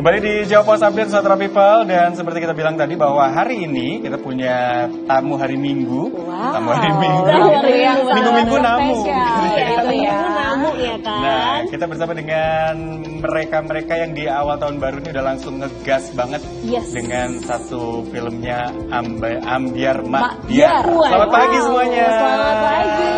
Kembali di Jawa Pos Update Satra People, dan seperti kita bilang tadi bahwa hari ini kita punya tamu hari Minggu. Wow. Tamu hari Minggu. Minggu-minggu namu. Namu ya kan. Nah, kita bersama dengan mereka-mereka yang di awal tahun baru ini udah langsung ngegas banget dengan satu filmnya Ambyar Makbyar. Selamat pagi semuanya. Selamat pagi.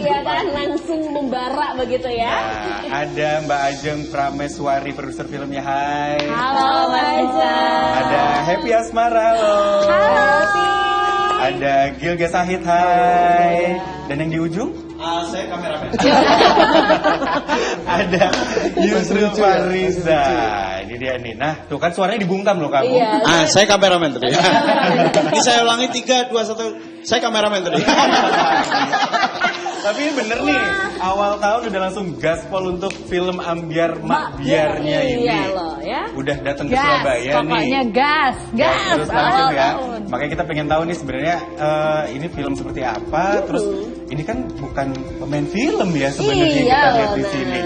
Ya kan, langsung membara begitu ya. Nah, ada Mbak Ajeng Prameswari, produser filmnya. Hai. Halo Mbak Ajeng. Ada Happy Asmara. Halo. Halo. Ada Gilga Sahid. Hai. Dan yang di ujung? Saya kameramen. Ada Yusril Fariza. Ini dia nih. Nah, tuh kan suaranya dibungkam loh kamu. Iya. Saya kameramen tadi. Ini saya ulangi 3, 2, 1. Saya kameramen tadi. Tapi bener nih, awal tahun udah langsung gaspol untuk film Ambyar Makbyarnya ini. Iya loh ya. Udah datang ke Surabaya nih. Pokoknya gas. Terus langsung ya. Makanya kita pengen tahu nih sebenarnya ini film seperti apa. Terus ini kan bukan pemain film ya sebenarnya kita lihat di sini.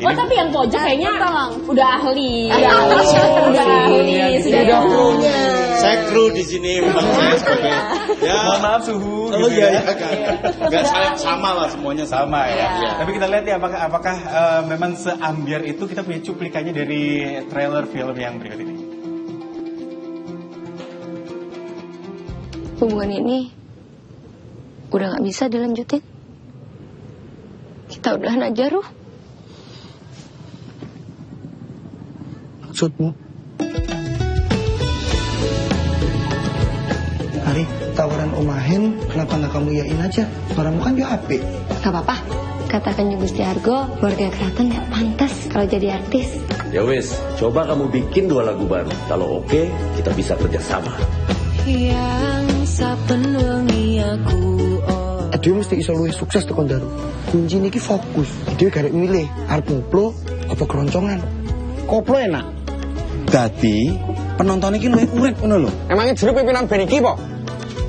Oh tapi yang pojok kayaknya udah ahli. Udah ahli. Sudah ada krunya. Saya kru di sini, bukan saya sebagai. Ya. Mohon maaf suhu. Oh gitu iya, ya. Enggak sama lah semuanya sama ya. Iya. Tapi kita lihat ya apakah memang seambyar itu. Kita punya cuplikannya dari trailer film yang berikut ini. Hubungan ini udah gak bisa dilanjutin. Kita udahan aja, Ruh. Maksudmu? Hari tawaran Omahen, kenapa nggak kamu yain aja? Suaramu kan juga apik. Gak apa-apa. Katakan Gusti Argo, keluarga keraton gak pantas kalau jadi artis. Ya wes, coba kamu bikin 2 lagu baru. Kalau oke, kita bisa kerjasama. Yang saben wengi aku Dia mesti iso luwih sukses tekan daru. Kunci niki fokus. Dia garek milih arep koplo apa keroncongan. Koplo enak. Dadi penonton iki luwih urip ngono lho. Emangnya jero pimpinan band iki po?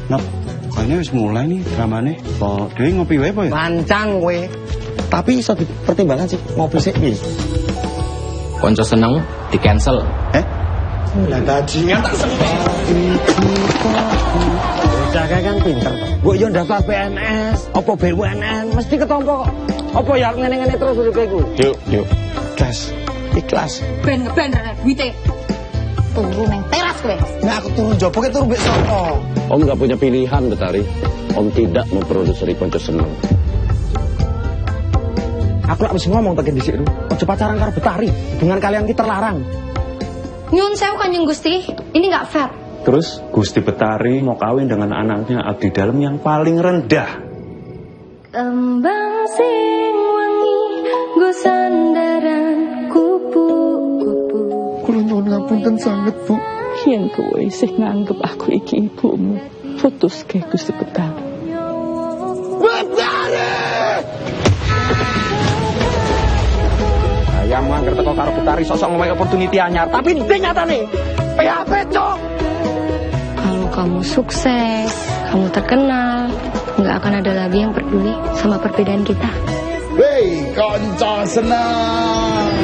Nah, kayaknya wis mulai nih dramane. Kok dhewe ngopi wae po ya? Lancang kowe. Tapi iso dipertimbangkan sih ngopi sik piye. Konco seneng di cancel. Lah bajingan tak seneng. Jaga kan pinter. Mbok yo daftar PNS, apa BUMN, mesti ketompo. Apa ya ngene-ngene terus uripe iku? Yuk. Ikhlas. Ben ngeben rek duwite. Tunggu neng teras kowe. Nah aku turun jopo ke turun mbek sapa? Om nggak punya pilihan, Betari. Om tidak memproduksi Konco Seneng. Aku lak wis ngomong tekan dhisik ru. Aja pacaran karo Betari. Hubungan kalian ki terlarang. Nyun sewu Kanjeng Gusti, ini gak fair. Terus Gusti Betari mau kawin dengan anaknya abdi dalam yang paling rendah. Kembang sing wangi go sandaran kupu-kupu. Kula nyuwun ngapunten sanget, Bu. Yen kowe sing nganggep aku iki ibumu, putuske Gusti Betari. Yang mangger teko karo Betari sosok ngomong opportunity anyar, tapi ndek nyatane PHP cok. Kalau kamu sukses, kamu terkenal, nggak akan ada lagi yang peduli sama perbedaan kita. Hei, Konco Seneng.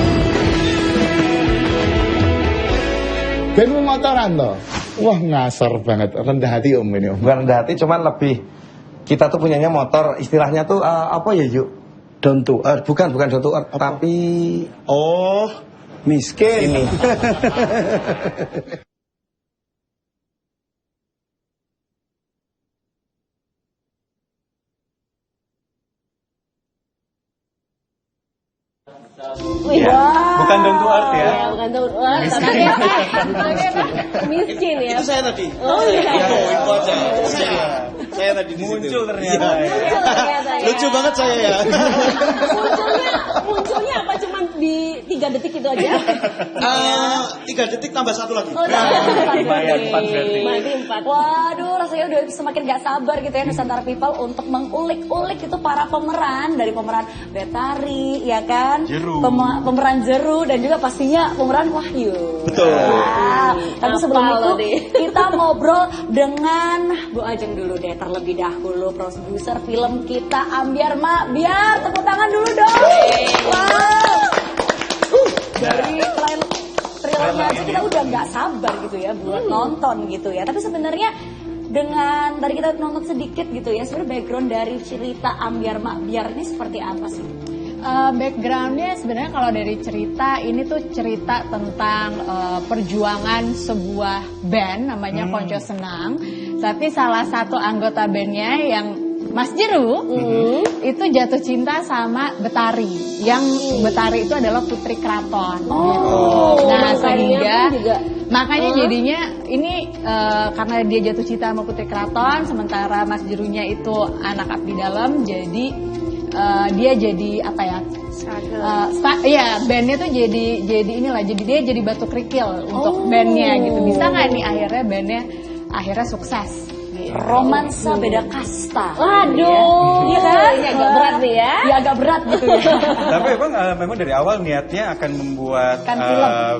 Benmu motoran toh? Wah ngasar banget, rendah hati om ini om. Bukan rendah hati, cuman lebih kita tuh punyanya motor, istilahnya tuh apa ya yuk? Down to earth. Bukan down to earth, tapi miskin. ini. Bukan down to earth ya. Bukan down to earth. Miskin ya. Itu saya tadi. Oh iya. Itu aja. Saya tadi di situ. Muncul ternyata ya. Lucu banget saya ya. Munculnya apa cuman di 3 3 detik itu aja. 3 detik tambah 1 lagi. Oh, lumayan 4 berarti. Berarti 4. Waduh, rasanya udah semakin gak sabar gitu ya Nusantara People untuk mengulik-ulik itu para pemeran, dari pemeran Betari, ya kan? Jeru. Pemeran Jeru dan juga pastinya pemeran Wahyu. Betul. Wow. Tapi sebelum itu kita ngobrol dengan Bu Ajeng dulu deh terlebih dahulu, produser film kita Ambyar Mak Biar. Tepuk tangan dulu dong. Wow. Dari trailernya aja kita udah nggak sabar gitu ya buat nonton gitu ya. Tapi sebenarnya dengan tadi kita nonton sedikit gitu ya, sebenarnya background dari cerita Ambyar Mak Biar ini seperti apa sih? Backgroundnya sebenarnya kalau dari cerita ini tuh cerita tentang perjuangan sebuah band namanya Konco Senang. Tapi salah satu anggota bandnya yang Mas Jeru itu jatuh cinta sama Betari, yang Betari itu adalah putri keraton. Nah sehingga makanya jadinya ini karena dia jatuh cinta sama putri keraton, sementara Mas Jerunya itu anak abdi dalam, jadi dia jadi apa ya? Iya, bandnya tuh jadi inilah, jadi dia jadi batu kerikil untuk bandnya gitu. Bisa nggak nih akhirnya bandnya akhirnya sukses? Romansa beda kasta. Waduh, iya kan? Agak berat nih ya. Ya agak berat gitu ya. Tapi memang dari awal niatnya akan membuat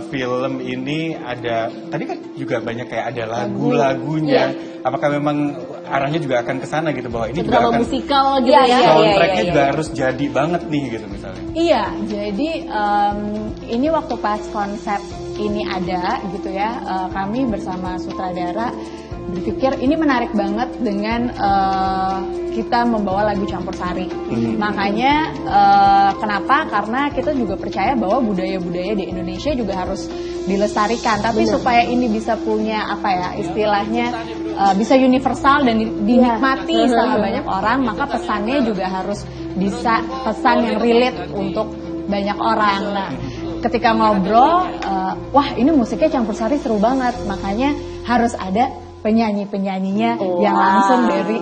film ini ada, tadi kan juga banyak kayak ada lagu-lagunya. Apakah memang arahnya juga akan ke sana gitu, bahwa ini juga akan musikal gitu ya. Soundtracknya juga harus jadi banget nih gitu misalnya. Iya, jadi ini waktu pas konsep ini ada gitu ya, kami bersama sutradara berpikir ini menarik banget dengan kita membawa lagu campur sari. Makanya kenapa? Karena kita juga percaya bahwa budaya-budaya di Indonesia juga harus dilestarikan. Tapi supaya ini bisa punya apa ya istilahnya bisa universal dan dinikmati sama banyak orang, maka pesannya juga harus bisa pesan yang relate untuk banyak orang. Nah, ketika ngobrol, wah ini musiknya campur sari seru banget. Makanya harus ada penyanyi-penyanyinya yang langsung dari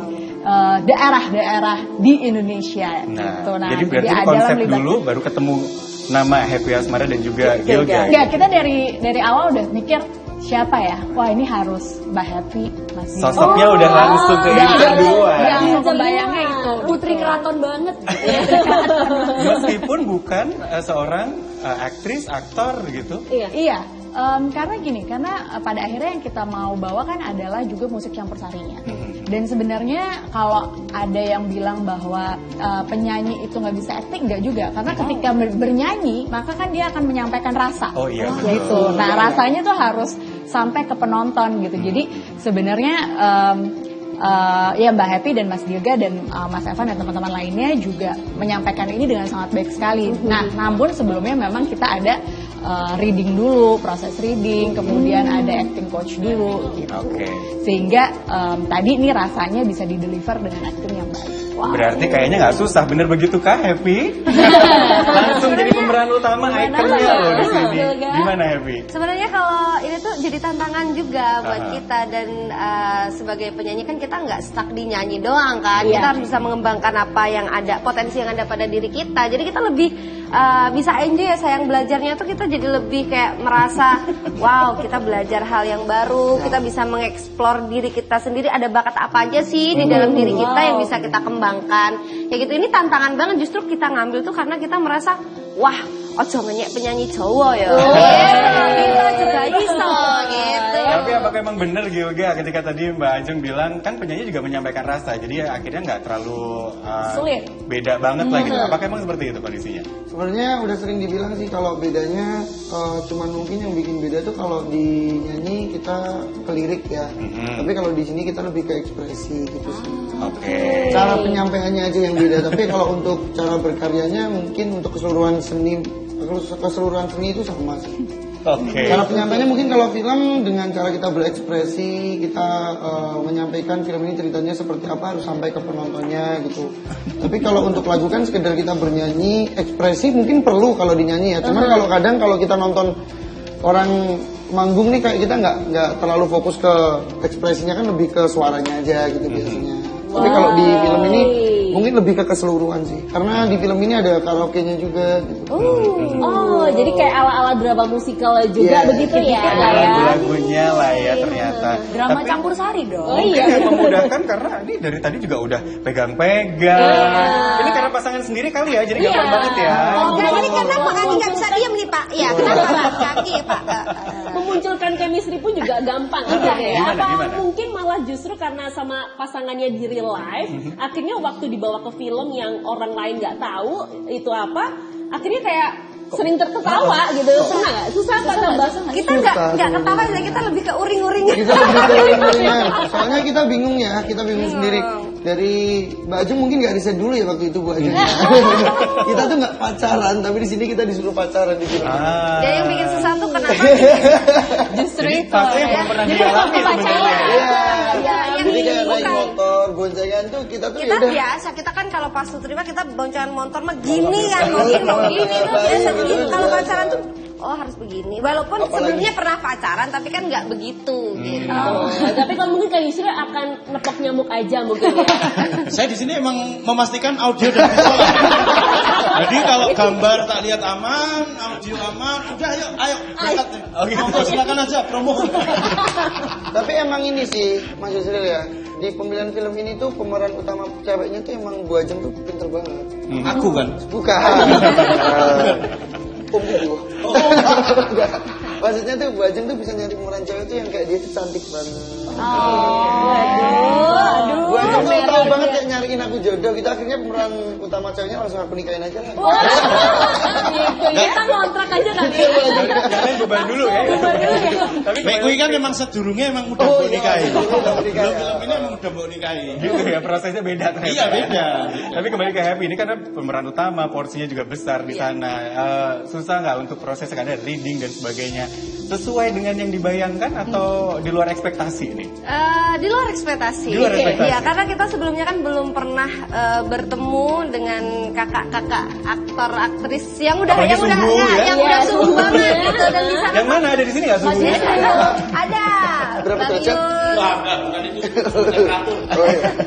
daerah-daerah di Indonesia gitu. Nah, jadi berarti konsep dulu baru ketemu nama Happy Asmara dan juga Gilga. Ya, kita dari awal udah mikir siapa ya? Wah, ini harus Mbak Happy, Mas Gilga. Sosoknya udah langsung ke Gilga duluan. Yang kebayangnya itu putri keraton banget. Meskipun bukan seorang aktris, aktor gitu. Iya. Karena gini, karena pada akhirnya yang kita mau bawa kan adalah juga musik campur sarinya. Dan sebenarnya kalau ada yang bilang bahwa penyanyi itu nggak bisa acting, nggak juga. Karena ketika bernyanyi, maka kan dia akan menyampaikan rasa. Oh iya. Gitu. Nah rasanya tuh harus sampai ke penonton gitu. Jadi sebenarnya ya Mbak Happy dan Mas Gilga dan Mas Evan dan teman-teman lainnya juga menyampaikan ini dengan sangat baik sekali. Nah, namun sebelumnya memang kita ada reading dulu, proses reading, kemudian ada acting coach dulu gitu. Sehingga tadi ini rasanya bisa dideliver dengan acting yang baik. Wow. Berarti kayaknya nggak susah, bener begitu kah Happy? Langsung jadi pemeran utama ikonnya loh di sini. Gimana Happy? Sebenarnya kalau ini tuh jadi tantangan juga buat kita, dan sebagai penyanyi kan kita nggak stuck di nyanyi doang kan. Kita harus bisa mengembangkan apa yang ada, potensi yang ada pada diri kita. Jadi kita lebih bisa enjoy ya, sayang belajarnya tuh kita jadi lebih kayak merasa wow, kita belajar hal yang baru, kita bisa mengeksplor diri kita sendiri, ada bakat apa aja sih di dalam diri kita yang bisa kita kembangkan. Ya gitu, ini tantangan banget, justru kita ngambil tuh karena kita merasa wah, ojo ngenyek penyanyi Jawa ya. Kita juga iso gitu. Tapi apakah emang bener Gilga ketika tadi Mbak Ajeng bilang kan penyanyi juga menyampaikan rasa, jadi akhirnya nggak terlalu sulit, beda banget lah gitu. Apakah emang seperti itu kondisinya? Sebenarnya udah sering dibilang sih kalau bedanya cuman mungkin yang bikin beda tuh kalau di nyanyi kita ke lirik ya. Tapi kalau di sini kita lebih ke ekspresi gitu sih. Cara penyampaiannya aja yang beda. Tapi kalau untuk cara berkaryanya mungkin untuk keseluruhan seni itu sama sih. Cara penyampaiannya mungkin kalau film dengan cara kita berekspresi, kita menyampaikan film ini ceritanya seperti apa harus sampai ke penontonnya gitu. Tapi kalau untuk lagu kan sekedar kita bernyanyi, ekspresi mungkin perlu kalau dinyanyi ya. Cuman kalau kadang kalau kita nonton orang manggung nih kayak kita nggak terlalu fokus ke ekspresinya, kan lebih ke suaranya aja gitu biasanya. Tapi kalau di film ini Mungkin lebih ke keseluruhan sih. Karena di film ini ada karaoke-nya juga gitu. Oh, jadi kayak ala-ala drama musikal juga begitu ya. Ada lagu-lagunya lah ya ternyata. Drama campur sari dong. Oh iya. Memudahkan karena ini dari tadi juga udah pegang-pegang. Ini karena pasangan sendiri kali ya, jadi gampang banget ya. Ini kenapa kaki nggak bisa diam nih Pak? Ya, kenapa Pak? Kaki Pak? Memunculkan chemistry pun juga gampang ya. Apa mungkin malah justru karena sama pasangannya di real life, akhirnya waktu dibawa ke film yang orang lain nggak tahu itu apa, akhirnya kayak sering terketawa gitu. Pernah nggak? Susah apa tambah? Kita nggak ketawa, kita lebih ke uring-uring. Kita lebih ke uring-uringan. Soalnya kita bingung ya, kita bingung sendiri. Dari Mbak Ajeng mungkin nggak riset dulu ya waktu itu Bu Ajeng. Kita tuh nggak pacaran, tapi di sini kita disuruh pacaran di film. Jadi yang bikin susah tuh kenapa? Justru itu. Fase yang belum pernah dialami sebenarnya. Jadi kayak naik motor, boncengan tuh kita tuh kita biasa, kita kan kalau pas terima kita boncengan motor mah gini kan, mau gini tuh biasa begitu. Kalau pacaran tuh harus begini. Walaupun sebelumnya pernah pacaran tapi kan nggak begitu gitu. Tapi kalau mungkin kayak Yusri akan nepok nyamuk aja mungkin ya. Saya di sini emang memastikan audio dan visual. Jadi kalau gambar tak lihat aman, audio aman, udah ayo berangkat. Oke, silakan aja promo. Tapi emang ini sih Mas Yusril ya, di pemilihan film ini tuh pemeran utama ceweknya tuh emang Bu Ajeng tuh pinter banget. Aku kan? Bukan. Maksudnya tuh Bu Ajeng tuh bisa nyari pemeran cewek tuh yang kayak dia tuh cantik banget. Bu Ajeng tuh tahu banget kayak nyariin aku jodoh gitu. Akhirnya pemeran utama ceweknya langsung aku nikahin aja lah. Kita ngontrak aja nanti. Jangan beban dulu ya. Tapi Kui kan memang sedurungnya emang udah mau nikahi. Belum film ini emang udah mau nikahi. Gitu ya, prosesnya beda ternyata. Iya beda. Tapi kembali ke Happy ini karena pemeran utama, porsinya juga besar di sana. Susah nggak untuk proses ada reading dan sebagainya? Sesuai dengan yang dibayangkan atau di luar ekspektasi ini? Di luar ekspektasi. Ya, karena kita sebelumnya kan belum pernah bertemu dengan kakak-kakak aktor aktris yang udah sungguh banget gitu. Dan di sana yang mana ada di sini nggak sungguh? Ada. Berapa derajat?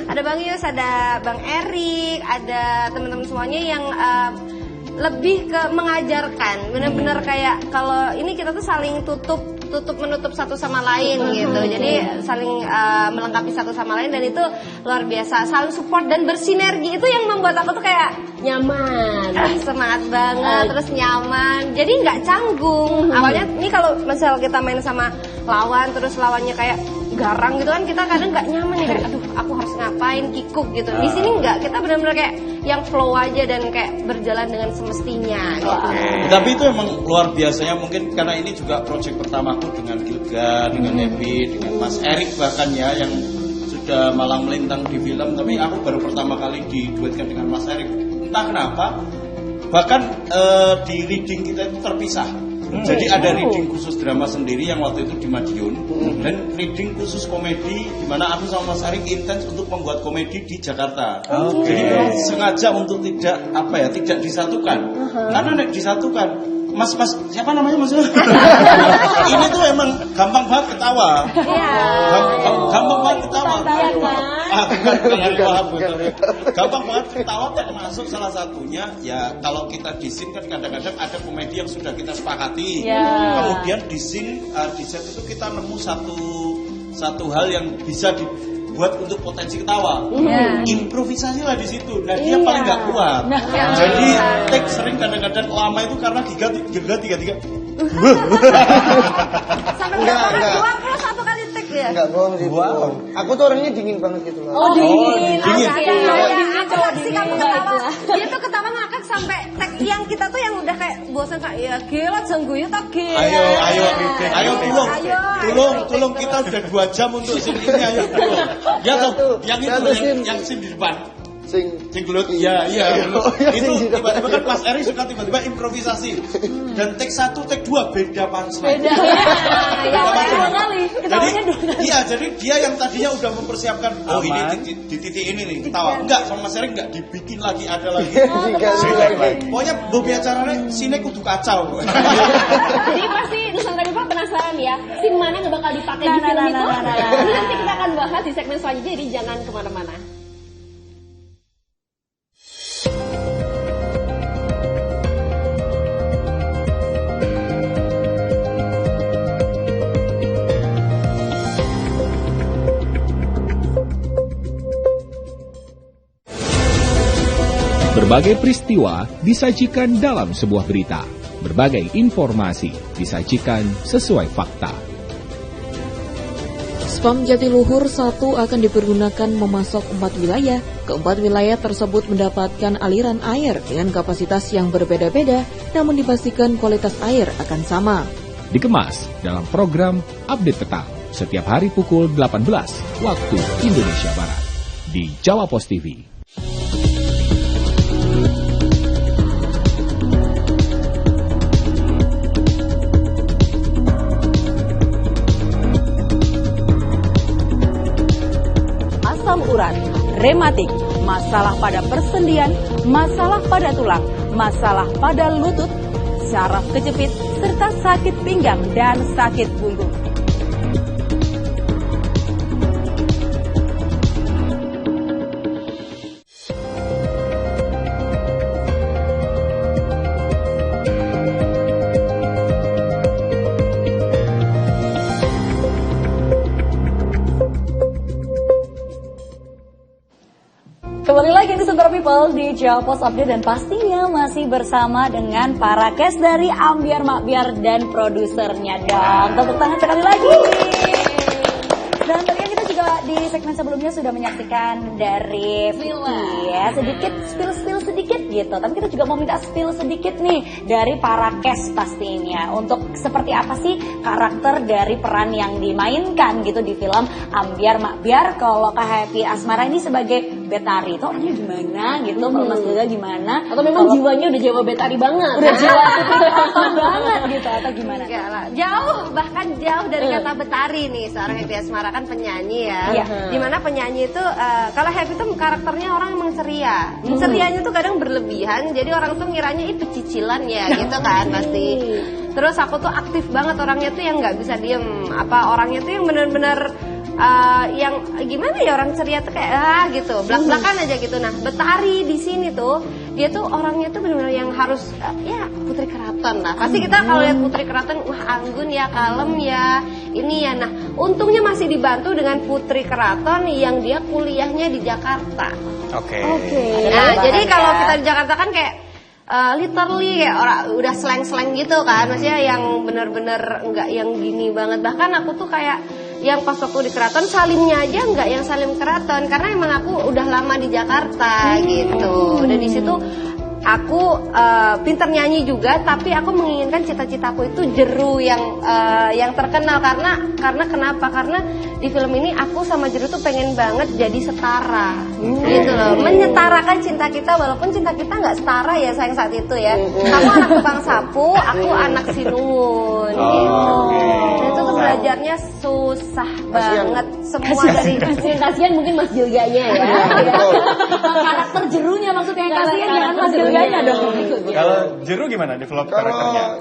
Ada Bang Yus, ada Bang Erik, ada teman-teman semuanya yang lebih ke mengajarkan, benar-benar kayak kalau ini kita tuh saling tutup menutup satu sama lain gitu, jadi saling melengkapi satu sama lain dan itu luar biasa, saling support dan bersinergi itu yang membuat aku tuh kayak nyaman, semangat banget, terus nyaman, jadi nggak canggung. Awalnya ini kalau misal kita main sama lawan terus lawannya kayak garang gitu kan kita kadang nggak nyaman ya, kayak aduh aku harus ngapain, kikuk gitu. Di sini nggak, kita benar-benar kayak yang flow aja dan kayak berjalan dengan semestinya gitu. Tapi itu emang luar biasanya, mungkin karena ini juga proyek pertamaku dengan Gilga, dengan Happy, dengan Mas Erik bahkan ya yang sudah malang melintang di film, tapi aku baru pertama kali diduetkan dengan Mas Erik. Entah kenapa bahkan di reading kita itu terpisah. Jadi ada reading khusus drama sendiri yang waktu itu di Madiun dan reading khusus komedi di mana aku sama Mas Erik intens untuk membuat komedi di Jakarta. Jadi sengaja untuk tidak disatukan. Karena disatukan Mas siapa namanya Mas? Ini tuh emang gampang banget ketawa. Gampang banget ketawa. Gampang banget ketawa, termasuk salah satunya ya kalau kita di scene kan kadang-kadang ada komedi yang sudah kita sepakati. Kemudian di scene di set itu kita nemu satu hal yang bisa dibuat untuk potensi ketawa. Improvisasi lah di situ. Nah dia paling nggak kuat. Jadi take sering kadang-kadang lama itu karena tiga. Sampai berapa? 21 kali take ya? Enggak bohong sih. Wow. Aku tuh orangnya dingin banget gitu loh. Oh dingin. Aku saksi kamu ketawa. Dia tuh ketawa ngakak sampai take yang kita tuh yang udah kayak bosan kayak ya gila jengguyu tak gila. Ayo tolong kita udah 2 jam untuk scene ini, ayo tolong. Ya toh, yang itu yang scene di depan. Sing gelut, iya. Itu tiba-tiba kan Mas Eri suka tiba-tiba improvisasi. Dan take 1, take 2 beda punchline. Beda. Jadi dia yang tadinya udah mempersiapkan ini di titik ini nih ketawa. Enggak, sama Mas Eri enggak dibikin lagi, ada lagi. Pokoknya bobi acaranya sini kudu kacau. Jadi pasti Nusantara penasaran ya, scene mana yang bakal dipakai di film itu. Ini nanti kita akan bahas di segmen selanjutnya, jadi jangan kemana-mana. Berbagai peristiwa disajikan dalam sebuah berita. Berbagai informasi disajikan sesuai fakta. Spam Jatiluhur 1 akan dipergunakan memasok 4 wilayah. Keempat wilayah tersebut mendapatkan aliran air dengan kapasitas yang berbeda-beda, namun dipastikan kualitas air akan sama. Dikemas dalam program Update Petang setiap hari pukul 18 waktu Indonesia Barat di Jawa Pos TV. Asam urat, rematik, masalah pada persendian, masalah pada tulang, masalah pada lutut, saraf kejepit, serta sakit pinggang dan sakit punggung. Kembali lagi di Super People di Jawa Pos Update dan pastinya masih bersama dengan para cast dari Ambyar Makbyar dan produsernya dong. Tepuk tangan sekali lagi. Dan tadi kita juga di segmen sebelumnya sudah menyaksikan dari Vicky ya, sedikit spill sedikit gitu. Tapi kita juga mau minta spill sedikit nih dari para cast pastinya untuk seperti apa sih karakter dari peran yang dimainkan gitu di film Ambyar Makbyar. Kalau Kak Happy Asmara ini sebagai Betari itu orangnya gimana gitu, kalau Mas Gaga gimana? Atau memang jiwanya udah jiwa Betari banget? Udah jiwa banget gitu atau gimana? Enggak lah, jauh, bahkan jauh dari kata Betari nih. Seorang Happy Asmara kan penyanyi ya. Dimana penyanyi itu, kalau Happy itu karakternya orang emang ceria. Cerianya tuh kadang berlebihan, jadi orang tuh ngiranya itu cicilan ya gitu kan pasti. Terus aku tuh aktif banget orangnya tuh yang nggak bisa diem. Orangnya tuh yang bener-bener yang gimana ya, orang ceria tuh kayak gitu, belak-belakan aja gitu. Nah, Betari di sini tuh dia tuh orangnya tuh benar-benar yang harus ya putri keraton lah. Pasti kita kalau lihat putri keraton, wah anggun ya, kalem ya, ini ya. Nah, untungnya masih dibantu dengan putri keraton yang dia kuliahnya di Jakarta. Oke. Nah, jadi kalau kita di Jakarta kan kayak literally kayak orang udah slang-slang gitu kan, maksudnya yang bener-bener enggak yang gini banget. Bahkan aku tuh kayak yang pas waktu di keraton salimnya aja enggak yang salim keraton, karena emang aku udah lama di Jakarta gitu. Dan di situ aku pinter nyanyi juga, tapi aku menginginkan cita-citaku itu Jeru yang terkenal. Karena kenapa? Karena di film ini aku sama Jeru tuh pengen banget jadi setara gitu loh, menyetarakan cinta kita, walaupun cinta kita nggak setara ya sayang saat itu ya. Kamu anak tukang sapu, aku anak Sinuwun gitu. Dan itu tuh belajarnya susah banget semua dari kasihan mungkin Mas Gilganya ya. Karakter Jerunya maksudnya yang kasihan jangan Mas Gilganya dong. Kalau Jeru gimana develop karakternya?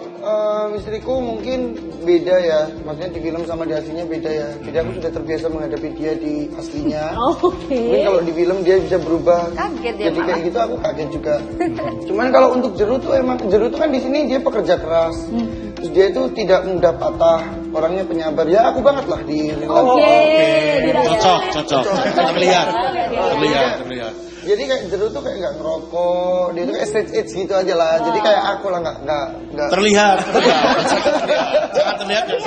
Istriku mungkin beda ya, maksudnya di film sama di aslinya beda ya. Jadi aku sudah terbiasa menghadapi dia di aslinya. Mungkin kalau di film dia bisa berubah. Kaget ya, jadi kayak gitu aku kaget juga. Cuman kalau untuk Jeru tuh emang Jeru tuh kan di sini dia pekerja keras. Terus dia itu tidak mudah patah, orangnya penyabar. Ya aku banget lah di Cocok. Terlihat. Jadi kayak Jeru tuh kayak nggak ngerokok, dia tuh kayak straight edge gitu aja lah. Jadi kayak aku lah nggak terlihat. Sangat terlihat dan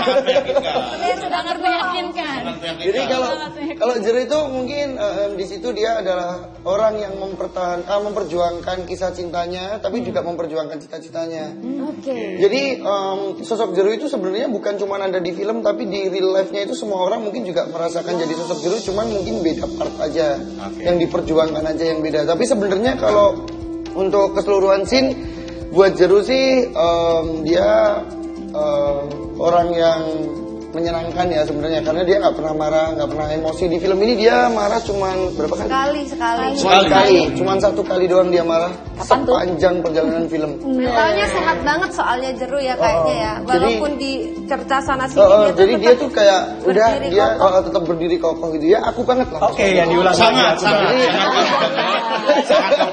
sangat meyakinkan. Jadi kalau Jeru itu mungkin di situ dia adalah orang yang memperjuangkan kisah cintanya, tapi juga memperjuangkan cita-citanya. Jadi sosok Jeru itu sebenarnya bukan cuma ada di film, tapi di real life-nya itu semua orang mungkin juga merasakan jadi sosok Jeru, cuman mungkin beda part aja yang diperjuangkan aja yang beda. Tapi sebenarnya kalau untuk keseluruhan scene buat Jeru sih dia orang yang menyenangkan ya sebenarnya, karena dia nggak pernah marah, nggak pernah emosi. Di film ini dia marah cuman berapa kali? Sekali. Cuman satu kali doang dia marah. Sepanjang perjalanan film. Mentalnya sehat banget soalnya Jeru ya kayaknya ya. Walaupun di cerita sana sini jadi dia tuh kayak udah dia tetap berdiri kokoh gitu ya. Aku banget lah. Oke, yang diulang sangat.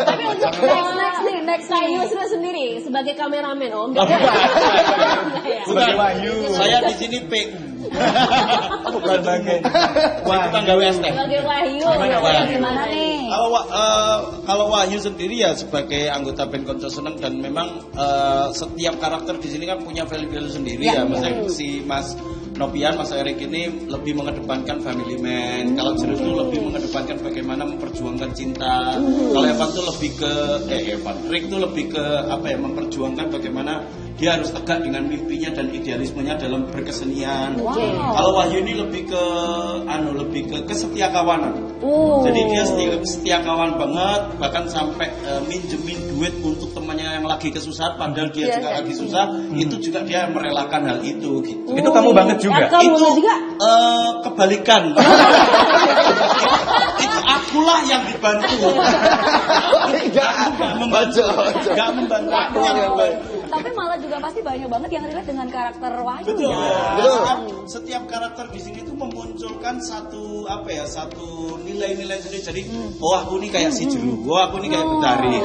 Tapi untuk next nih Yusra sendiri sebagai kameramen Om. Sebagai Wahyu. Saya di sini Sebagai tangga WST. Sebagai Wahyu, gimana nih? Kalau Wahyu sendiri ya sebagai anggota band Konco Seneng, dan memang setiap karakter di sini kan punya value sendiri ya. Misalnya si Mas Nopian, Mas Erik ini lebih mengedepankan family man. Kalau Jeru itu lebih mengedepankan bagaimana memperjuangkan cinta. Kalau Evan tuh lebih ke Rick tuh lebih ke memperjuangkan bagaimana dia harus tegak dengan mimpinya dan idealismenya dalam berkesenian. Kalau Wahyu ini lebih ke kesetiakawanan. Jadi dia setia kawan banget, bahkan sampai minjemin duit untuk temannya yang lagi kesusahan, padahal dia juga lagi susah. Itu juga dia merelakan hal itu gitu. Itu kamu banget juga. Itu kebalikan. Itu akulah yang dibantu. Gak membantu. Tapi malah juga pasti banyak banget yang relate dengan karakter Wahyu. Betul. Setiap karakter di sini tuh memunculkan satu nilai-nilai sendiri. Jadi, aku ini kayak si Jeru, aku ini kayak Betari.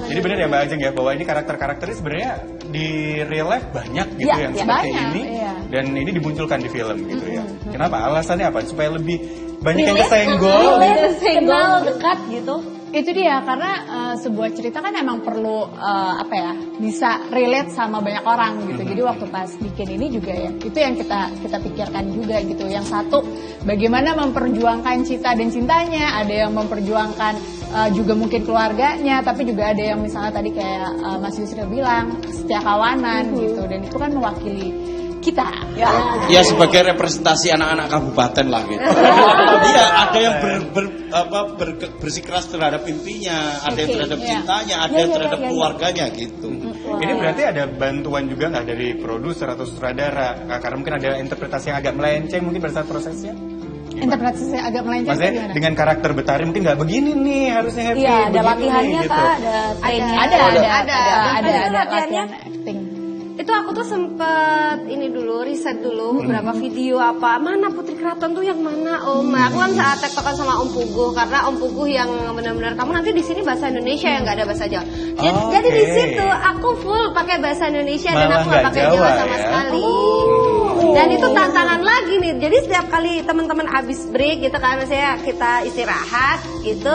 Jadi benar ya Mbak Ajeng ya, bahwa ini karakter-karakternya sebenarnya di real life banyak gitu yang seperti ini, dan ini dimunculkan di film gitu ya. Kenapa? Alasannya apa? Supaya lebih banyak yang kesenggol, kenal dekat gitu. Itu dia, karena sebuah cerita kan emang perlu bisa relate sama banyak orang gitu. Jadi waktu pas bikin ini juga ya, itu yang kita pikirkan juga gitu. Yang satu, bagaimana memperjuangkan cita dan cintanya, ada yang memperjuangkan juga mungkin keluarganya, tapi juga ada yang misalnya tadi kayak Mas Yusril bilang, setia kawanan gitu. Dan itu kan mewakili kita ya sebagai representasi anak-anak kabupaten lah gitu. Iya, ada yang bersikeras terhadap mimpinya, ada yang terhadap cintanya, ada yang terhadap keluarganya gitu. Ini berarti ada bantuan juga nggak dari produser atau sutradara? Karena mungkin ada interpretasi yang agak melenceng mungkin pada saat prosesnya. Interpretasi agak melenceng. Maksudnya dengan karakter Betari mungkin nggak begini nih, harusnya happy. Iya, ada latihannya gitu. Kak, ada latihan acting. Itu aku tuh sempet riset dulu beberapa video mana Putri Keraton tuh yang mana Om. Aku kan saat tektokan sama Om Puguh, karena Om Puguh yang benar-benar kamu nanti di sini bahasa Indonesia yang nggak ada bahasa Jawa. Jadi di situ aku full pakai bahasa Indonesia dan aku nggak pakai Jawa sama sekali. Dan itu tantangan lagi nih. Jadi setiap kali teman-teman abis break gitu kan, misalnya kita istirahat gitu,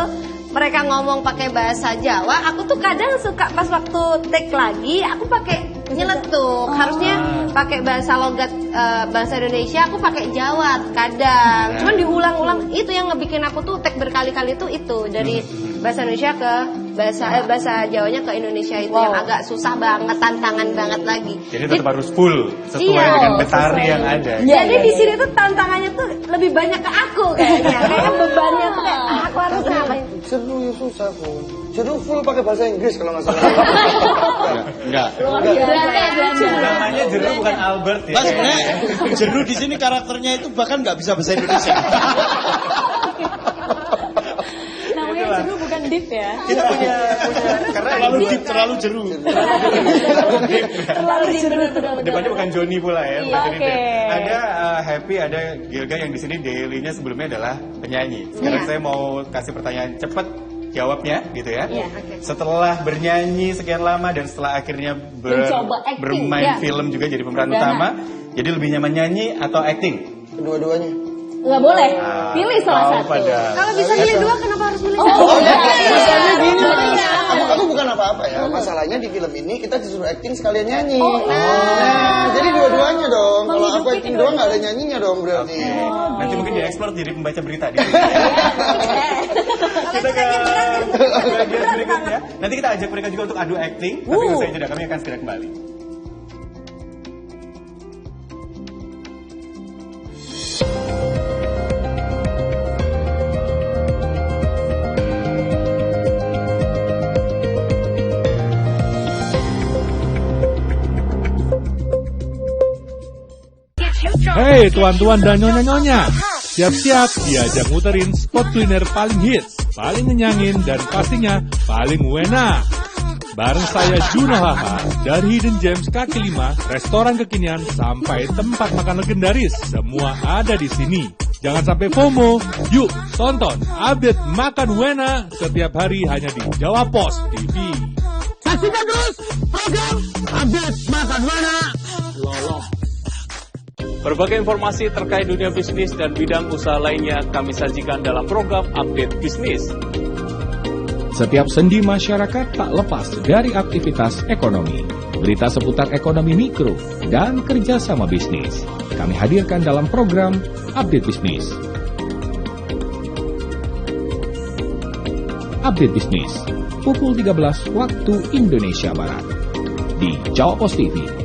mereka ngomong pakai bahasa Jawa, aku tuh kadang suka pas waktu take lagi aku pakai nyeletuk. Harusnya pakai bahasa logat bahasa Indonesia, aku pakai Jawa kadang. Cuman diulang-ulang, itu yang ngebikin aku tuh take berkali-kali tuh itu dari bahasa Indonesia ke bahasa Jawanya ke Indonesia, itu yang agak susah banget, tantangan banget lagi. Jadi tetap harus full sesuai dengan Betari yang ada. Jadi di sini tuh tantangannya tuh lebih banyak ke aku kayaknya. Kayak bebannya tuh kayak aku harus ngapain. Jeru ya susah kok. Jeru full pakai bahasa Inggris kalau nggak salah. Enggak. Namanya Jeru bukan Albert ya. Sebenarnya Jeru di sini karakternya itu bahkan nggak bisa bahasa Indonesia. Namanya Jeru bukan Deep ya. Kita punya karena terlalu Jeru. Terlalu Jeru. Depannya bukan Joni pula ya. Oke. Ada Happy, ada Gilga yang di sini daily-nya sebelumnya adalah penyanyi. Sekarang saya mau kasih pertanyaan cepat, jawabnya gitu ya. Setelah bernyanyi sekian lama dan setelah akhirnya bermain film juga jadi pemeran utama, jadi lebih nyaman nyanyi atau acting? Kedua-duanya. Nggak boleh, pilih salah satu. Kalau bisa milih dua, kenapa harus milih satu? Masalahnya gini, aku bukan apa-apa ya. Masalahnya di film ini kita disuruh acting sekalian nyanyi. Nah, jadi dua-duanya dong. Kalau aku acting doang nggak ada nyanyinya dong berarti. Nanti mungkin dieksplor jadi pembaca berita di sini. Kita ke bagian berikutnya. Nanti kita ajak mereka juga untuk adu acting. Tapi usai jeda kami akan segera kembali. Hei tuan-tuan dan nyonya-nyonya, siap-siap diajak muterin spot kuliner paling hits, paling ngenyangin, dan pastinya paling wena. Bareng saya Juno Haha dari Hidden Gems kaki 5, restoran kekinian sampai tempat makan legendaris, semua ada di sini. Jangan sampai FOMO, yuk tonton update Makan Wena setiap hari hanya di Jawa Pos TV. Saksikan terus program update Makan Wena. Lolong. Berbagai informasi terkait dunia bisnis dan bidang usaha lainnya kami sajikan dalam program Update Bisnis. Setiap sendi masyarakat tak lepas dari aktivitas ekonomi. Berita seputar ekonomi mikro dan kerjasama bisnis kami hadirkan dalam program Update Bisnis. Update Bisnis, pukul 13 waktu Indonesia Barat. Di Jawa Pos TV.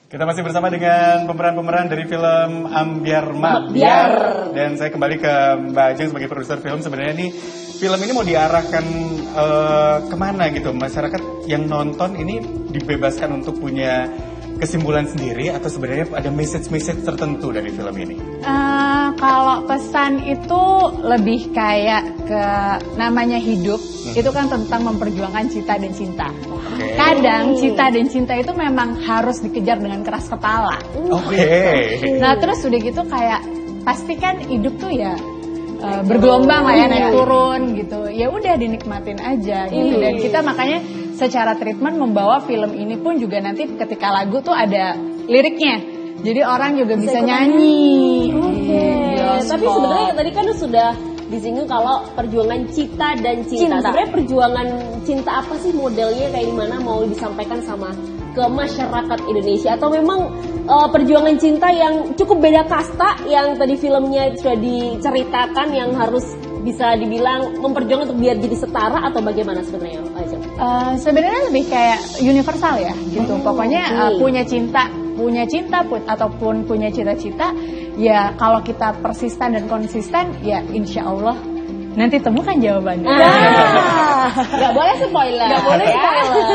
Kita masih bersama dengan pemeran-pemeran dari film Ambyar Ma'byar. Dan saya kembali ke Mbak Ajeng sebagai produser film. Sebenarnya nih film ini mau diarahkan kemana gitu? Masyarakat yang nonton ini dibebaskan untuk punya kesimpulan sendiri atau sebenarnya ada message-message tertentu dari film ini? Kalau pesan itu lebih kayak ke namanya hidup, itu kan tentang memperjuangkan cita dan cinta. Kadang cita dan cinta itu memang harus dikejar dengan keras kepala. Nah terus udah gitu kayak pasti kan hidup tuh ya bergelombang lah ya, naik turun gitu. Ya udah dinikmatin aja gitu. Dan kita makanya secara treatment membawa film ini pun juga nanti ketika lagu tuh ada liriknya. Jadi orang juga bisa nyanyi. Tapi sebenarnya tadi kan sudah disinggung kalau perjuangan cita dan cinta. Sebenarnya perjuangan cinta apa sih modelnya, kayak gimana mau disampaikan sama ke masyarakat Indonesia, atau memang perjuangan cinta yang cukup beda kasta yang tadi filmnya sudah diceritakan yang harus bisa dibilang memperjuangkan untuk biar jadi setara, atau bagaimana sebenarnya? Sebenarnya lebih kayak universal ya gitu. Pokoknya punya cinta ataupun punya cita-cita, ya kalau kita persisten dan konsisten, ya insya Allah nanti temukan jawabannya. Gak boleh spoiler.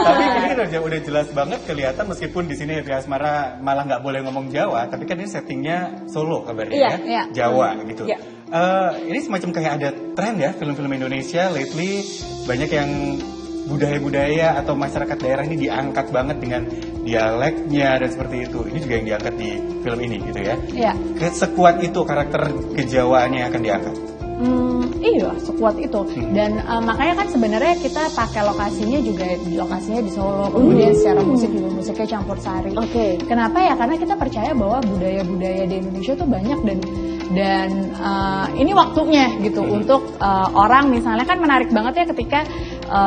Tapi ini udah jelas banget kelihatan, meskipun di sini Happy Asmara malah nggak boleh ngomong Jawa, tapi kan ini settingnya Solo kabarnya ya, Jawa gitu. Ini semacam kayak ada tren ya film-film Indonesia lately, banyak yang budaya-budaya atau masyarakat daerah ini diangkat banget dengan dialeknya dan seperti itu. Ini juga yang diangkat di film ini gitu ya. Sekuat itu karakter kejawaannya akan diangkat. Iya, sekuat itu. Dan makanya kan sebenarnya kita pakai lokasinya di Solo. Kemudian secara musik juga musiknya campur sari. Kenapa ya? Karena kita percaya bahwa budaya-budaya di Indonesia tuh banyak, dan ini waktunya gitu untuk orang, misalnya kan menarik banget ya ketika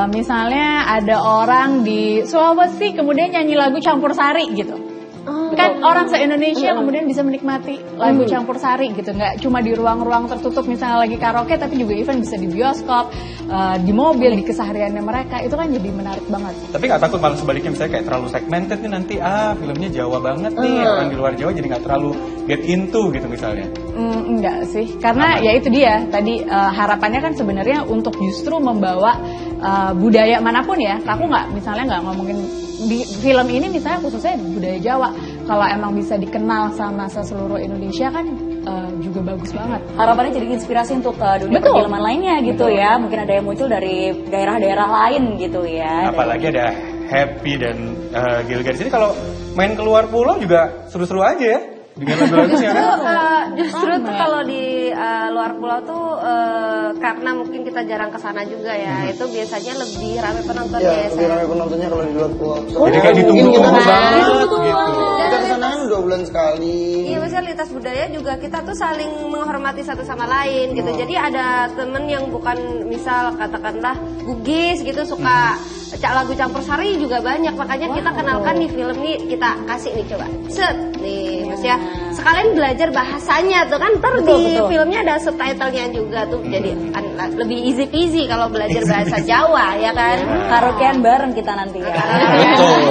misalnya ada orang di Sulawesi kemudian nyanyi lagu campur sari gitu. Kan orang se-Indonesia kemudian bisa menikmati lagu campur sari gitu, nggak cuma di ruang-ruang tertutup misalnya lagi karaoke, tapi juga even bisa di bioskop, di mobil, di kesehariannya mereka. Itu kan jadi menarik banget. Tapi nggak takut malah sebaliknya, misalnya kayak terlalu segmented nih nanti, filmnya Jawa banget nih, orang di luar Jawa jadi nggak terlalu get into gitu misalnya? Enggak sih, karena ya itu dia tadi, harapannya kan sebenarnya untuk justru membawa budaya manapun ya. Aku nggak ngomongin di film ini misalnya khususnya budaya Jawa. Kalau emang bisa dikenal sama seluruh Indonesia kan juga bagus banget. Harapannya jadi inspirasi untuk dunia perfilman lainnya gitu ya. Mungkin ada yang muncul dari daerah-daerah lain gitu ya. Apalagi ada Happy dan Gilga di sini. Kalau main keluar pulau juga seru-seru aja ya. Dengan lagu-lagunya kan? Justru tuh kalau di luar pulau tuh karena mungkin kita jarang kesana juga ya, itu biasanya lebih ramai penontonnya. Iya, lebih ramai penontonnya kalau di luar pulau. Jadi kayak ditunggu-tunggu banget gitu. Kita kesana 2 bulan sekali. Iya, misalnya lintas budaya juga kita tuh saling menghormati satu sama lain gitu. Jadi ada temen yang bukan misal katakanlah Bugis gitu suka lagu campur sari juga banyak, makanya kita kenalkan di film ini, kita kasih nih coba set nih Mas ya, sekalian belajar bahasanya tuh kan, ntar di filmnya ada subtitlenya juga tuh, jadi lebih easy peasy kalau belajar bahasa Jawa ya kan. Karaokean bareng kita nanti ya. Betul.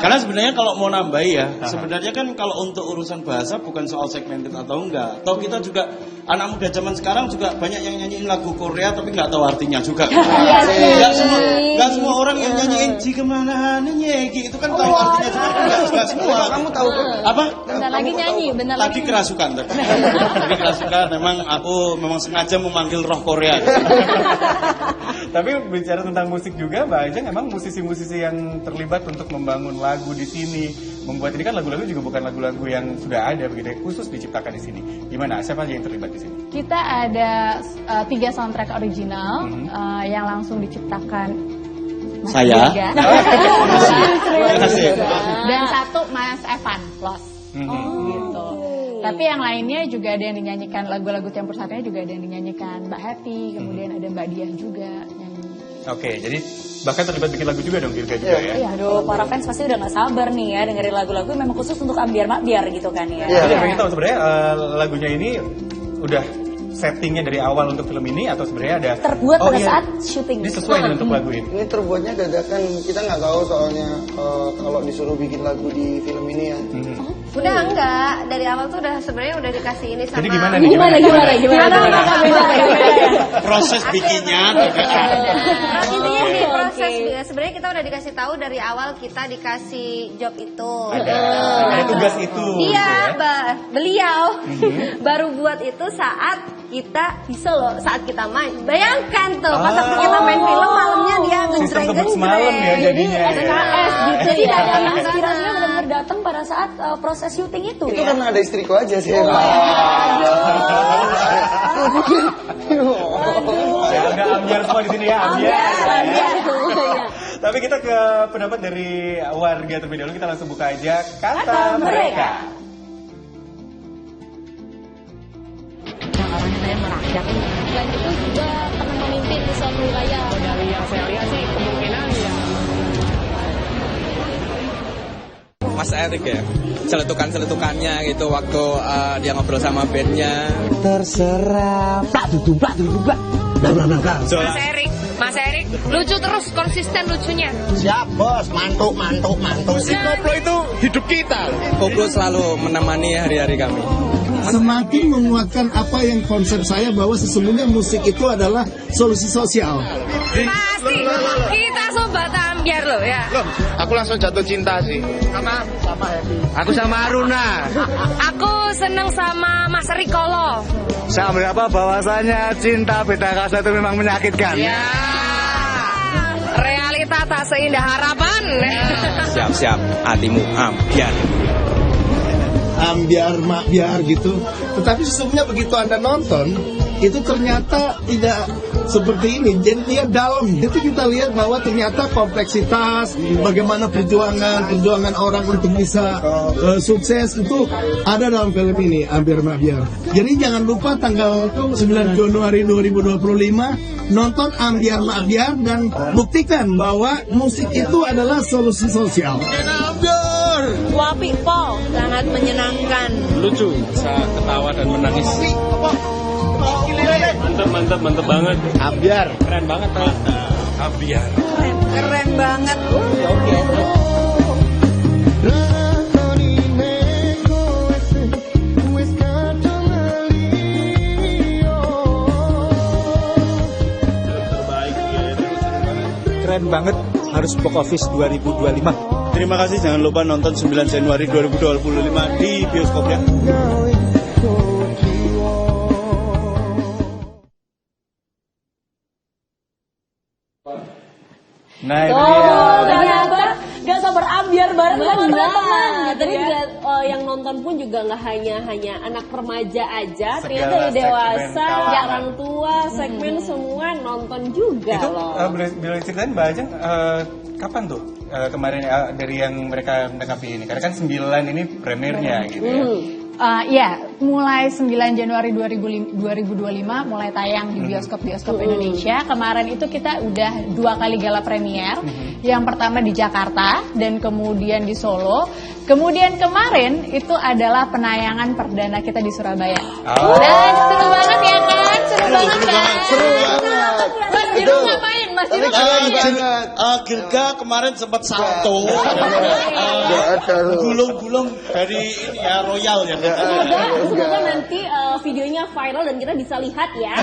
Karena sebenarnya kalau mau nambahi ya, sebenarnya kan kalau untuk urusan bahasa bukan soal segmented atau enggak. Atau kita juga, anak muda zaman sekarang juga banyak yang nyanyiin lagu Korea tapi nggak tahu artinya juga. Nggak semua orang yang nyanyiin jika mana nyegi itu kan tahu artinya juga, nggak semua. Kamu tahu apa? Bentar lagi nyanyi, Tadi kerasukan tadi. Tadi kerasukan, memang aku sengaja memanggil roh Korea. Tapi bicara tentang musik juga, Mbak Ajeng, emang musisi-musisi yang terlibat untuk membangun lagu di sini, membuat ini kan lagu-lagu juga bukan lagu-lagu yang sudah ada begitu, khusus diciptakan di sini. Gimana? Siapa aja yang terlibat di sini? Kita ada 3 soundtrack original yang langsung diciptakan Mas Saya. Dan 1 Mas Evan Los. Gitu. Tapi yang lainnya juga ada yang dinyanyikan, lagu-lagu campur satunya juga ada yang dinyanyikan Mbak Happy, kemudian ada Mbak Diah juga nyanyi. Oke, jadi bahkan terlibat bikin lagu juga dong Gilga juga ya? Iya, aduh, para fans pasti udah gak sabar nih ya dengerin lagu-lagu memang khusus untuk Ambiar Makbiar gitu kan ya. Jadi pengen tahu sebenarnya lagunya ini udah settingnya dari awal untuk film ini atau sebenarnya ada terbuat pada saat syuting? Ini sesuai dengan untuk lagu ini? Ini terbuatnya dadakan, kita nggak tahu soalnya kalau disuruh bikin lagu di film ini ya. Udah enggak, dari awal tuh udah sebenarnya udah dikasih ini sama. Jadi gimana nih? Gimana? Proses bikinnya. Intinya di proses sebenarnya kita udah dikasih tahu dari awal, kita dikasih job itu. Ada tugas itu. Iya, beliau baru buat itu saat kita bisa loh, saat kita main. Bayangkan tuh, pas kita main film malamnya dia ngejreng-ngejreng. Semalam ya jadinya. SKS gitu. Jadi ada inspirasinya benar-benar datang pada saat proses syuting itu. Itu karena ada istriku aja sih. Ya udah Ambiar semua di sini ya, Ambiar. Tapi kita ke pendapat dari warga terlebih dahulu, kita langsung buka aja kata mereka. Orangnya saya merakyat. Dan itu juga pernah memimpin di suatu wilayah. Dari yang saya lihat sih kemungkinan ya. Mas Erik ya, seletukannya gitu waktu dia ngobrol sama bandnya. Terserah. Mas Erik, lucu terus, konsisten lucunya. Siap bos, mantuk. Si koplo itu hidup kita. Koplo selalu menemani hari-hari kami. Semakin menguatkan apa yang konsep saya bahwa sesungguhnya musik itu adalah solusi sosial. Pasti, kita sobat Ambiar loh ya. Loh, aku langsung jatuh cinta sih. Sama Happy. Aku sama Aruna. Aku seneng sama Mas Rikolo. Saya ambil apa bahwasanya cinta beda rasa itu memang menyakitkan. Ya, realita tak seindah harapan. Siap, hatimu ambiar. Ambiar makbiar gitu. Tetapi sesungguhnya begitu Anda nonton, itu ternyata tidak seperti ini. Jadi dia dalam. Itu kita lihat bahwa ternyata kompleksitas, bagaimana perjuangan orang untuk bisa sukses itu ada dalam film ini, Ambiar Makbiar. Jadi jangan lupa tanggal 9 Januari 2025 nonton Ambiar Makbiar dan buktikan bahwa musik itu adalah solusi sosial. Wapi Paul sangat menyenangkan, lucu, bisa ketawa dan menangis. Mantap banget. Ambiar Keren banget ternyata. Ambiar keren banget. keren banget, harus box office 2025. Terima kasih, jangan lupa nonton 9 Januari 2025 di bioskopnya. Nah itu dia. Ternyata gak sabar Ambiar bareng teman-teman. Tadi juga yang nonton pun juga nggak hanya anak remaja aja, ternyata dari dewasa, orang tua, segmen semua nonton juga itu, loh. Boleh ceritain Mbak Ajeng, kapan tuh kemarin dari yang mereka menangkapi ini? Karena kan 9 ini premiernya gitu ya. Ya, mulai 9 Januari 2025 mulai tayang di bioskop-bioskop Indonesia. Kemarin itu kita udah 2 kali gala premier. Yang pertama di Jakarta dan kemudian di Solo. Kemudian kemarin itu adalah penayangan perdana kita di Surabaya. Dan seru banget ya kan? Seru banget kan? Mas Jiru ngapain? Mas Jiru ngapain? Gilga kemarin sempat salto. Gulung-gulung dari ini ya, Royal ya. Semoga nanti videonya viral dan kita bisa lihat ya.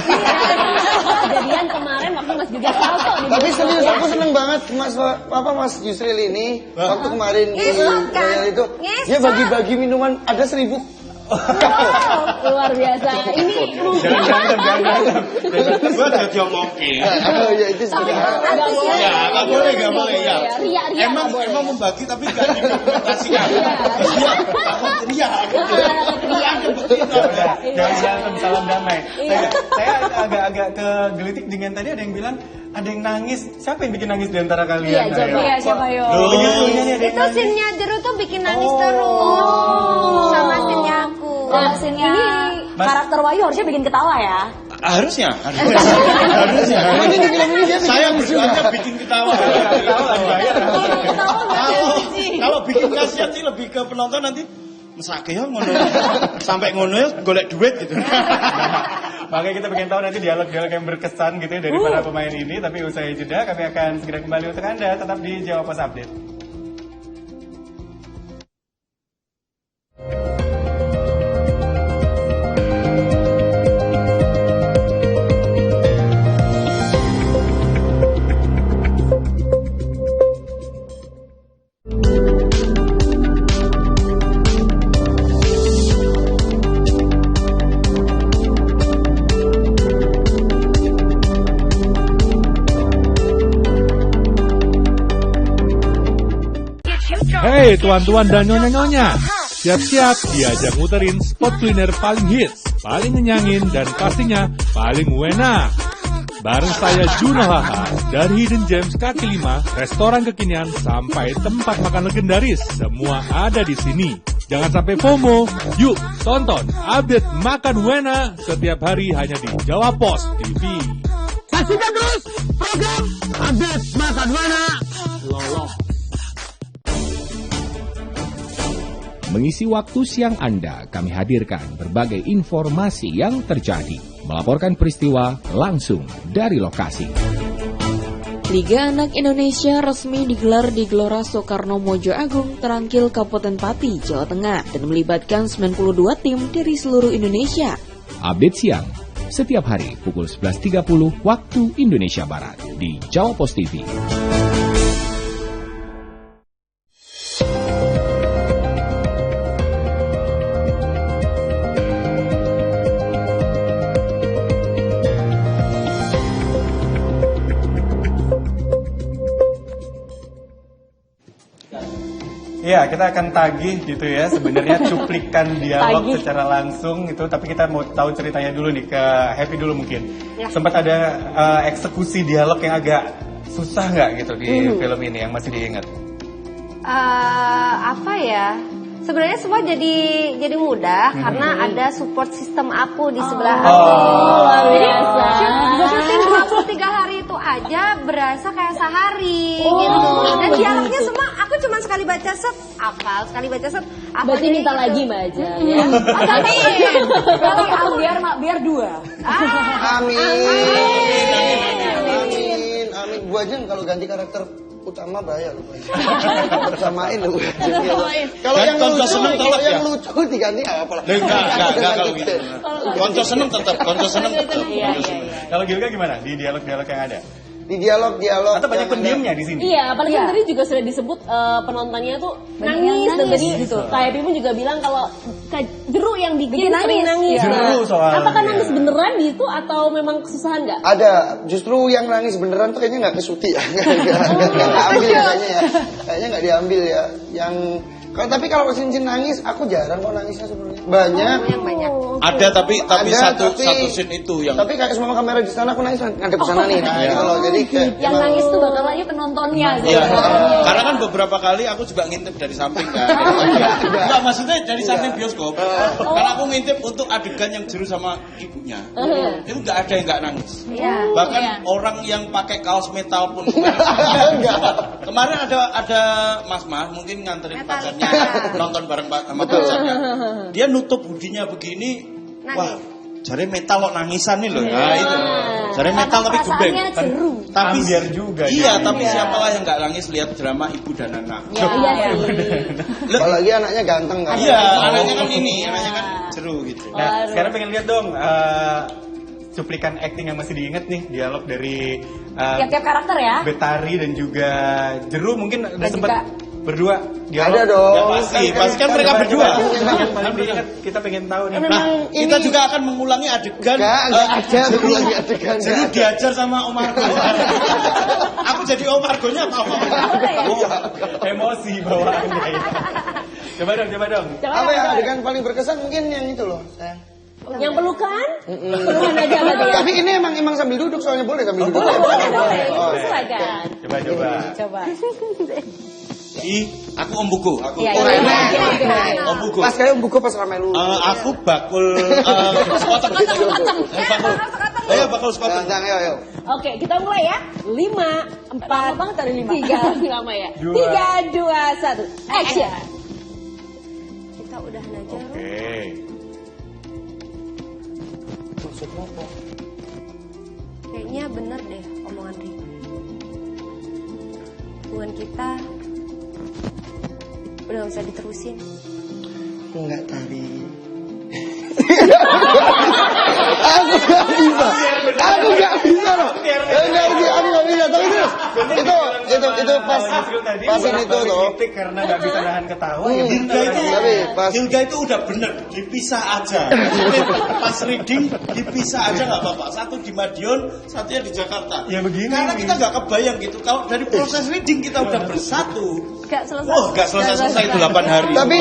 Kejadian kemarin waktu Mas juga salto. Tapi serius aku seneng banget Mas Yusril ini waktu kemarin di Royal itu dia bagi-bagi minuman, ada 1000 Luar biasa. Ini jangan Gua jadi ngomongin. Oh ya itu Ya, nggak boleh ya. Ria Emang membagi tapi nggak diimplementasikan. Iya, ria. Jangan berantem, salam damai. Saya agak kegelitik dengan tadi ada yang bilang ada yang nangis. Siapa yang bikin nangis di antara kalian? Iya, coba ya, siapa yo? Itu scene-nya Jeru tuh bikin nangis terus. Sama scene-nya aku. Kalau scene-nya karakter Wahyu harusnya bikin ketawa ya. Harusnya. Ini di film ini dia Saya berjuangnya bikin ketawa. Kalau bikin kasihan sih lebih ke penonton nanti mesake ya ngono. Sampai ngono ya golek duit gitu. Makanya kita pengen tahu nanti dialog-dialog yang berkesan gitu ya dari para pemain ini. Tapi usai jeda kami akan segera kembali untuk Anda. Tetap di Jawa Pos Update. Hei tuan-tuan dan nyonya-nyonya, siap-siap diajak muterin spot kuliner paling hits, paling ngenyangin, dan pastinya paling enak. Bareng saya Juno Haha, dari Hidden Gems kaki 5, restoran kekinian sampai tempat makan legendaris, semua ada di sini. Jangan sampai FOMO, yuk tonton update Makan Wena setiap hari hanya di Jawa Pos TV. Saksikan terus program update Makan Wena. Loloh. Mengisi waktu siang Anda, kami hadirkan berbagai informasi yang terjadi. Melaporkan peristiwa langsung dari lokasi. Liga Anak Indonesia resmi digelar di Gelora Soekarno Mojo Agung, Terangkil, Kabupaten Pati, Jawa Tengah, dan melibatkan 92 tim dari seluruh Indonesia. Update siang, setiap hari pukul 11.30 waktu Indonesia Barat di Jawa Pos TV. Ya, kita akan tagih gitu ya, sebenarnya cuplikan dialog secara langsung itu, tapi kita mau tahu ceritanya dulu nih, ke Happy dulu mungkin. Ya. Sempat ada eksekusi dialog yang agak susah nggak gitu di film ini yang masih diingat? Apa ya? Sebenarnya semua jadi mudah karena ada support system aku di sebelah aku. Jadi syuting 23 hari itu aja berasa kayak sehari gitu. Dan dialognya semua aku cuma sekali baca set hafal, sekali baca set hafal. Berarti minta lagi Mbak aja. Biar dua. Amin. Gua aja kalau ganti karakter utama bahaya loh. Bersamain loh. Kalau yang lucu diganti apa? Enggak kalau gitu. Konco seneng tetap. Kalau Gilga gimana di dialog-dialog yang ada? Di dialog atau banyak pendiamnya di sini? Iya, apalagi tadi juga sudah disebut penontonnya tuh nangis dan tadi gitu. Kayak Pimun juga bilang kalau Jeru yang bikin sering nangis. Jeru soalnya. Apakah nangis beneran di itu atau memang kesusahan nggak? Ada, justru yang nangis beneran tuh kayaknya nggak kesuti ya, nggak ambil ya kayaknya nggak diambil ya. Tapi kalau scene nangis, aku jarang kok nangisnya sebenarnya. Banyak. Ada tapi satu scene itu yang. Tapi kayak semua kamera di sana aku nangis ngadep ke sana nih. Nah, gitu loh. Jadi yang nangis tuh bakal lagi penontonnya. Iya. Karena kan beberapa kali aku juga ngintip dari samping kan. Enggak, maksudnya dari samping bioskop. Karena aku ngintip untuk adegan yang Jeru sama ibunya. Itu nggak ada yang nggak nangis. Bahkan orang yang pakai kaos metal pun kemarin ada mas-mas mungkin nganterin pacarnya nonton bareng sama pacarnya. Dia nutup budinya begini, wah, jare metal kok nangisan nih loh. Nah itu, jare metal tapi gebeng. Tapi biar juga. Iya, tapi siapalah yang nggak nangis lihat drama ibu dan anak. Apalagi anaknya ganteng kan. Iya, anaknya kan anaknya kan Jeru gitu. Nah, sekarang pengen lihat dong cuplikan acting yang masih diingat nih, dialog dari tiap-tiap karakter ya. Betari dan juga Jeru mungkin udah sempat berdua Ada dong. Ya pasti kan mereka berdua. Yang paling diingat kita pengen tahu nih. Nah, kita juga akan mengulangi adegan. Enggak ada mengulangi adegan. Jadi diajar sama Om Argo. Aku jadi Om Argonya apa? Emosi bawaannya ya. Coba dong. Apa yang adegan paling berkesan mungkin yang itu loh, sayang. Yang pelukan? Pelukan aja berarti ya. Tapi ini emang sambil duduk soalnya boleh sambil duduk. Boleh. Silakan. Coba. Aku Om Buku. Om Buku. Pas kayak Om Buku pas ramai lu. Aku bakul sekoteng. Bakul sekoteng. Ayo. Oke, kita mulai ya. 5, 4, banget dari 5. 3, lama ya. 3, 2, 1. Action. Kita udah aja. Oke. Maksudnya apa? Kayaknya bener deh omongan Ricky. Hubungan kita udah gak bisa diterusin. Enggak tadi. Aku gak bisa loh. Aku gak bisa. Tapi terus itu pas itu loh. Karena gak bisa nahan ketawa. Gilga itu udah bener, dipisah aja. Pas reading dipisah aja nggak apa-apa. Satu di Madiun, satunya di Jakarta. Ya begini. Karena kita nggak kebayang gitu. Kalau dari proses reading kita udah bersatu. Gak selesai. Oh, gak selesai 8 hari. Tapi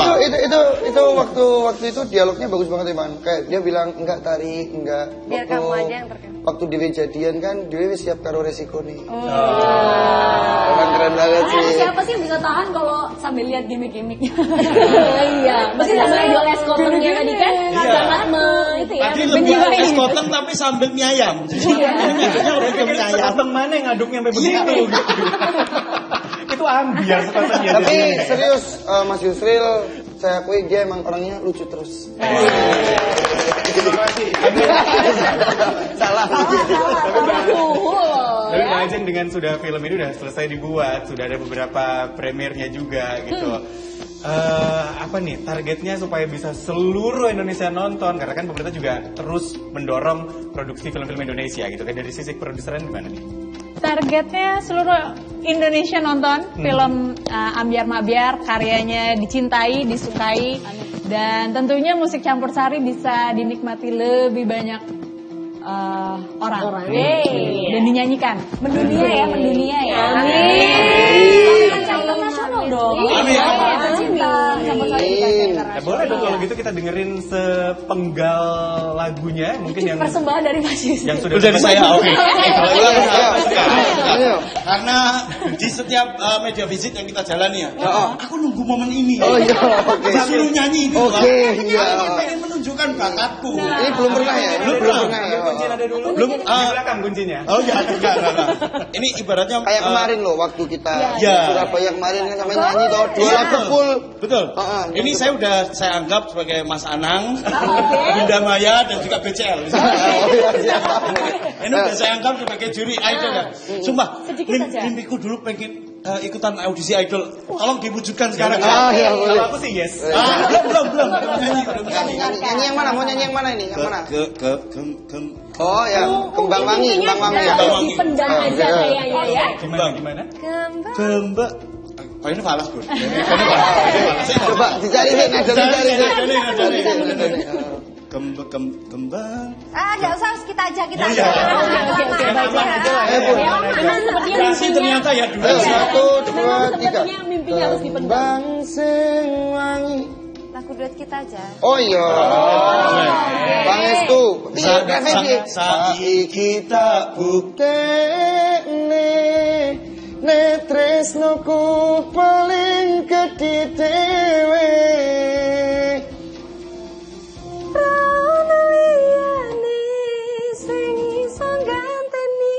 itu waktu itu dialognya bagus banget Iman. Kayak dia bilang enggak tarik, enggak. Biar kamu aja yang terkenal. Waktu Dewi jadian kan, Dewi siap karo resiko nih. Emang keren banget sih. Siapa sih yang bisa tahan kalau sambil lihat gimmick-gimmicknya? Iya, mesti sambil jual es kotengnya tadi kan. Sangat itu ya. Tadi lebih es koteng tapi sambil mie ayam. Ngaduknya udah ke mie ayam. Koteng mana yang ngaduknya sampai begitu? Itu ambiar sepertinya. Tapi serius Mas Yusril, saya akui dia emang orangnya lucu terus. Salah. Tapi Mbak Ajeng dengan sudah film ini udah selesai dibuat, sudah ada beberapa premiernya juga gitu. Apa nih targetnya supaya bisa seluruh Indonesia nonton? Karena kan pemerintah juga terus mendorong produksi film-film Indonesia gitu. Kayak dari sisi produseran gimana nih? Targetnya seluruh Indonesia nonton film Ambyar Mabyar, karyanya dicintai, disukai, dan tentunya musik campur sari bisa dinikmati lebih banyak orang. Dan dinyanyikan. Mendunia ya. Amin. Campur nasional dong. Boleh dong kalau gitu kita dengerin sepenggal lagunya mungkin yang persembahan dari Mas Yusuf. Yang sudah dari saya. Oke. Ayo. Karena di setiap media visit yang kita jalani ya, aku nunggu momen ini. Oh iya, oke. Disuruh nyanyi gitu. Oke, iya. Aku pengen menunjukkan bakatku. Ini belum pernah ya? Belum pernah. Kuncinya ada dulu. Belum di belakang kuncinya. Oh ya, enggak. Ini ibaratnya kayak kemarin loh waktu kita ya. Surabaya kemarin kan sampai nyanyi toh 2 lagu full. Betul. Ini saya anggap sebagai Mas Anang, Bunda Maya dan juga BCL. Ini udah saya anggap sebagai juri idol ya. Sumpah, mimpiku dulu pengen ikutan audisi idol. Tolong diwujudkan sekarang. Ya, kalau aku sih yes. Belum. Nyanyi yang mana? Mau nyanyi yang mana ini? Yang mana? Oh ya, Kembang Wangi. Dipendam aja kayaknya ya. Gimana? Kembang. Oh ini falas bro. Coba dicari deh, kembang. Enggak usah kita aja. Ternyata ya dulu. 1, 2, 3. Mimpinya harus dipendam. Kembang sing wangi. Lagu duet kita aja. Oh iya. Bang Estu. Saiki tak buktene tresnoku paling gedhe dhewe. Rono liyane sing iso ganteni.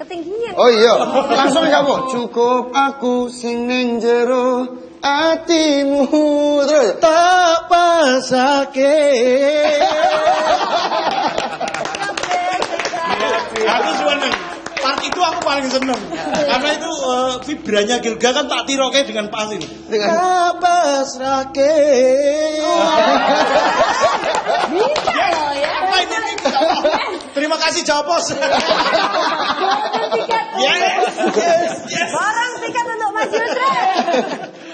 Ketinggian. Oh iya, langsung kamu. Cukup aku sing ning jero atimu terus tak pasake. Aku seneng. Part itu aku paling seneng. Karena itu vibranya Gilga kan tak tiroke dengan pas ini. Tak pasake. Bisa loh ya. Terima kasih Jawapos. Barang tiket untuk Mas Yusril.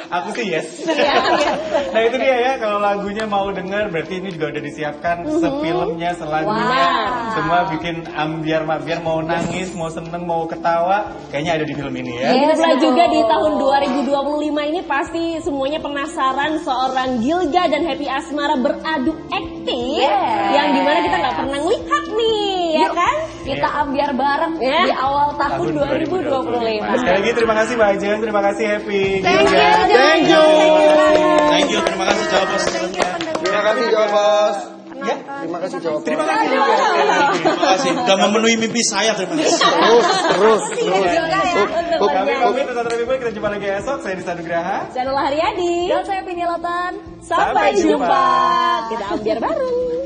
Aku sih yes. Nah itu dia ya, kalau lagunya mau denger berarti ini juga udah disiapkan sefilmnya, selagunya. Semua bikin ambiar mabiar, mau nangis, mau seneng, mau ketawa, kayaknya ada di film ini ya. Begitu pula juga di tahun 2025 ini pasti semuanya penasaran seorang Gilga dan Happy Asmara beradu akting, yang dimana kita nggak pernah ngelihat nih, ya kan? Kita ambiar bareng di awal tahun 2025. Sekali lagi terima kasih Mbak Ajeng, terima kasih Happy. Thank you. Thank you, terima kasih Jawa Bos. Terima kasih Jawa Bos. Ya, terima kasih Jawa Bos. Terima kasih udah memenuhi mimpi saya, terima kasih. Terus. Kami pamit untuk People, kita jumpa lagi esok. Saya Disa Nugraha. Saya Nula Haryadi. Dan saya Pini Lotan. Sampai jumpa. Kita ambiar bareng.